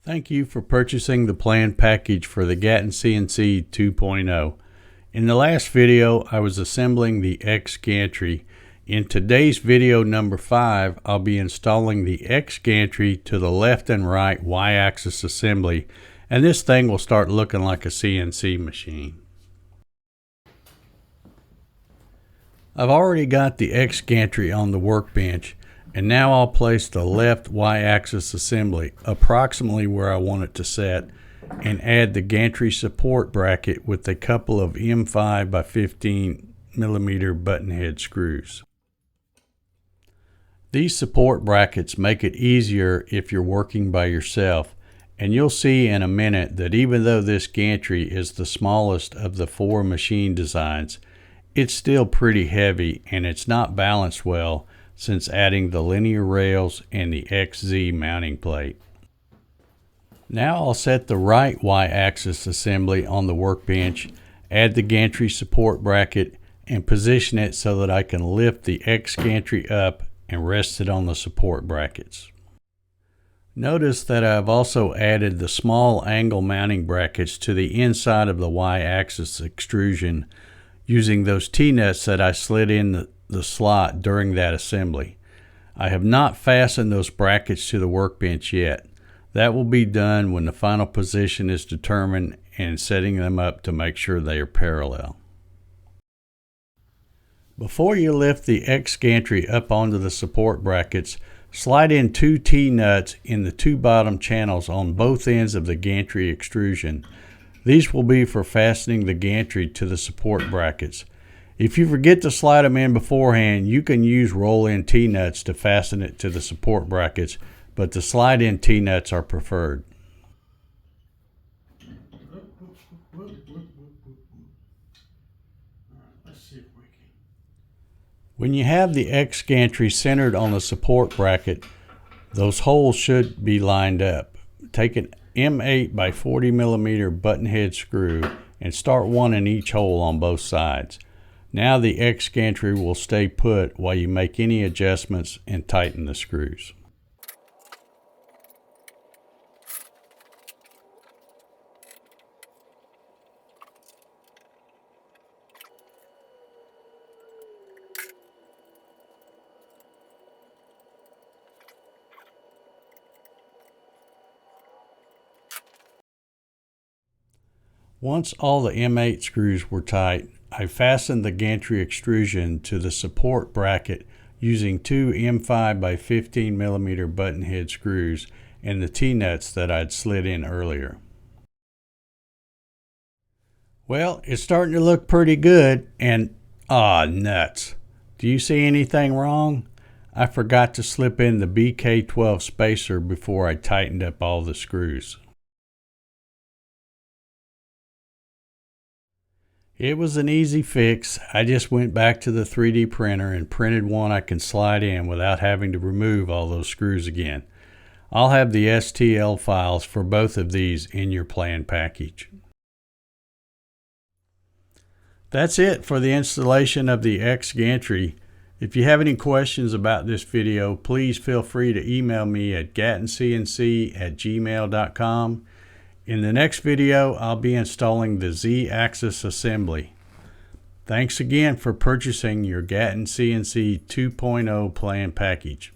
Thank you for purchasing the plan package for the Gatton CNC 2.0. In the last video, I was assembling the X Gantry. In today's video number 5, I'll be installing the X Gantry to the left and right Y-axis assembly, and this thing will start looking like a CNC machine. I've already got the X Gantry on the workbench, and now I'll place the left Y-axis assembly approximately where I want it to set and add the gantry support bracket with a couple of M5 by 15 millimeter button head screws. These support brackets make it easier if you're working by yourself, and you'll see in a minute that even though this gantry is the smallest of the 4 machine designs, it's still pretty heavy and it's not balanced well since adding the linear rails and the XZ mounting plate. Now I'll set the right Y-axis assembly on the workbench, add the gantry support bracket, and position it so that I can lift the X Gantry up and rest it on the support brackets. Notice that I've also added the small angle mounting brackets to the inside of the Y-axis extrusion using those T-nuts that I slid in the slot during that assembly. I have not fastened those brackets to the workbench yet. That will be done when the final position is determined and setting them up to make sure they are parallel. Before you lift the X Gantry up onto the support brackets, slide in 2 T-nuts in the 2 bottom channels on both ends of the gantry extrusion. These will be for fastening the gantry to the support brackets. If you forget to slide them in beforehand, you can use roll-in T-nuts to fasten it to the support brackets, but the slide-in T-nuts are preferred. When you have the X Gantry centered on the support bracket, those holes should be lined up. Take an M8 by 40 millimeter button head screw and start one in each hole on both sides. Now the X Gantry will stay put while you make any adjustments and tighten the screws. Once all the M8 screws were tight, I fastened the gantry extrusion to the support bracket using 2 M5 by 15 millimeter button head screws and the T-nuts that I'd slid in earlier. Well, it's starting to look pretty good, and nuts. Do you see anything wrong? I forgot to slip in the BK12 spacer before I tightened up all the screws. It was an easy fix. I just went back to the 3D printer and printed one I can slide in without having to remove all those screws again. I'll have the STL files for both of these in your plan package. That's it for the installation of the X Gantry. If you have any questions about this video, please feel free to email me at gattoncnc@gmail.com. In the next video, I'll be installing the Z-axis assembly. Thanks again for purchasing your Gatton CNC 2.0 plan package.